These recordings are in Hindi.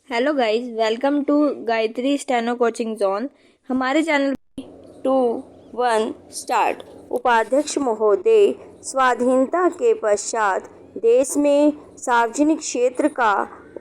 Hello guys, welcome to Gayatri steno coaching zone. हमारे चैनल 2-1 स्टार्ट। उपाध्यक्ष महोदय, स्वाधीनता के पश्चात देश में सार्वजनिक क्षेत्र का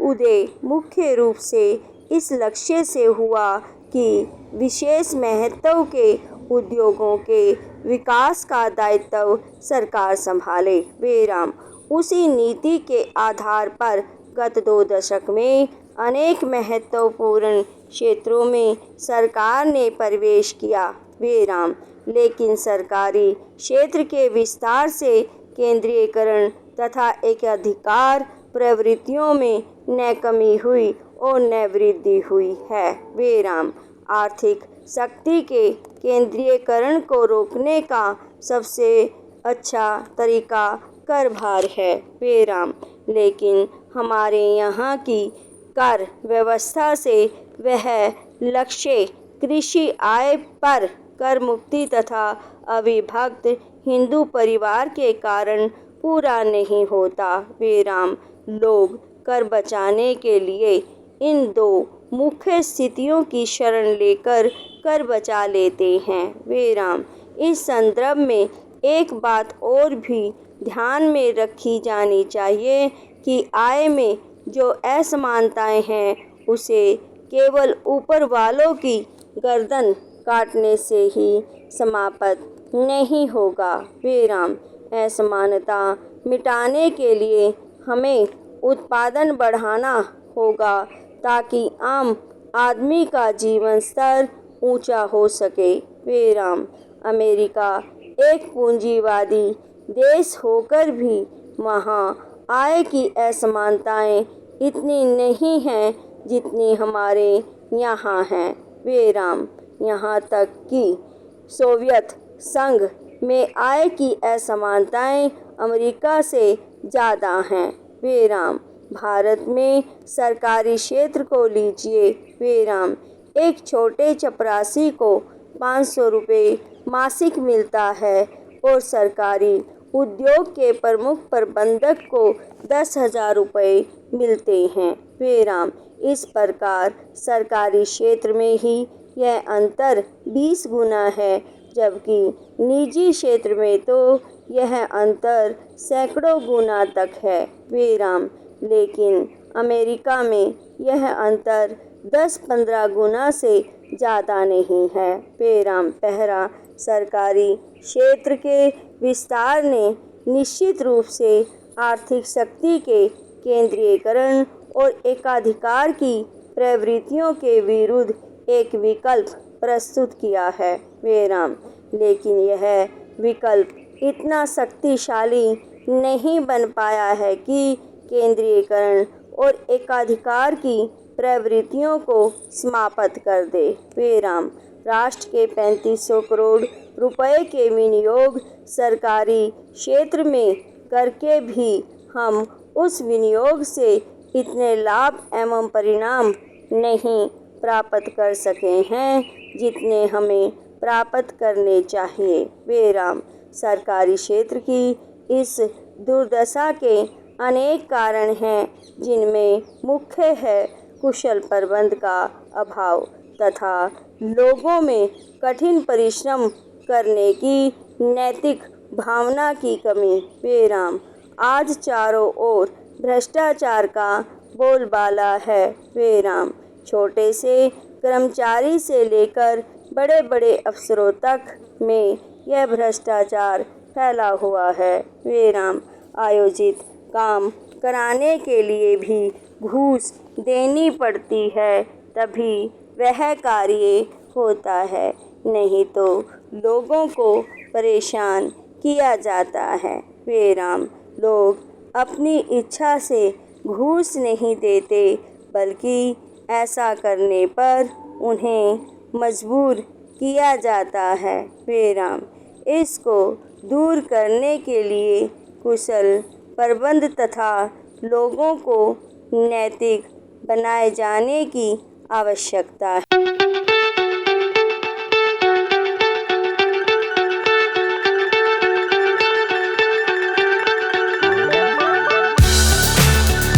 उदय मुख्य रूप से इस लक्ष्य से हुआ कि विशेष महत्व के उद्योगों के विकास का दायित्व सरकार संभाले। बेराम उसी नीति के आधार पर गत 2 दशक में अनेक महत्वपूर्ण क्षेत्रों में सरकार ने प्रवेश किया। बेराम लेकिन सरकारी क्षेत्र के विस्तार से केंद्रीयकरण तथा एकाधिकार प्रवृत्तियों में न कमी हुई और न वृद्धि हुई है। बेराम आर्थिक शक्ति के केंद्रीयकरण को रोकने का सबसे अच्छा तरीका कर भार है। बेराम लेकिन हमारे यहाँ की कर व्यवस्था से वह लक्ष्य कृषि आय पर कर मुक्ति तथा अविभक्त हिंदू परिवार के कारण पूरा नहीं होता। बेराम लोग कर बचाने के लिए इन 2 मुख्य स्थितियों की शरण लेकर कर बचा लेते हैं। बेराम इस संदर्भ में एक बात और भी ध्यान में रखी जानी चाहिए कि आय में जो असमानताएं हैं उसे केवल ऊपर वालों की गर्दन काटने से ही समाप्त नहीं होगा। बेराम असमानता मिटाने के लिए हमें उत्पादन बढ़ाना होगा ताकि आम आदमी का जीवन स्तर ऊंचा हो सके। बेराम अमेरिका एक पूंजीवादी देश होकर भी वहाँ आय की असमानताएं इतनी नहीं हैं जितनी हमारे यहाँ हैं। बेराम यहाँ तक कि सोवियत संघ में आय की असमानताएं अमेरिका से ज़्यादा हैं। बेराम भारत में सरकारी क्षेत्र को लीजिए। बेराम एक छोटे चपरासी को 500 रुपये मासिक मिलता है और सरकारी उद्योग के प्रमुख प्रबंधक को 10,000 रुपये मिलते हैं। बेराम इस प्रकार सरकारी क्षेत्र में ही यह अंतर 20 गुना है, जबकि निजी क्षेत्र में तो यह अंतर सैकड़ों गुना तक है। बेराम लेकिन अमेरिका में यह अंतर 10-15 गुना से ज़्यादा नहीं है। बेराम पहला सरकारी क्षेत्र के विस्तार ने निश्चित रूप से आर्थिक शक्ति के केंद्रीयकरण और एकाधिकार की प्रवृत्तियों के विरुद्ध एक विकल्प प्रस्तुत किया है। बेराम लेकिन यह विकल्प इतना शक्तिशाली नहीं बन पाया है कि केंद्रीयकरण और एकाधिकार की प्रवृत्तियों को समाप्त कर दे। बेराम राष्ट्र के 3500 करोड़ रुपए के विनियोग सरकारी क्षेत्र में करके भी हम उस विनियोग से इतने लाभ एवं परिणाम नहीं प्राप्त कर सके हैं जितने हमें प्राप्त करने चाहिए। बेराम सरकारी क्षेत्र की इस दुर्दशा के अनेक कारण हैं, जिनमें मुख्य है कुशल प्रबंध का अभाव तथा लोगों में कठिन परिश्रम करने की नैतिक भावना की कमी। बेराम आज चारों ओर भ्रष्टाचार का बोलबाला है। बेराम छोटे से कर्मचारी से लेकर बड़े बड़े अफसरों तक में यह भ्रष्टाचार फैला हुआ है। बेराम आयोजित काम कराने के लिए भी घूस देनी पड़ती है, तभी वह कार्य होता है, नहीं तो लोगों को परेशान किया जाता है। बेराम लोग अपनी इच्छा से घूस नहीं देते, बल्कि ऐसा करने पर उन्हें मजबूर किया जाता है। बेराम इसको दूर करने के लिए कुशल प्रबंध तथा लोगों को नैतिक बनाए जाने की आवश्यकता है।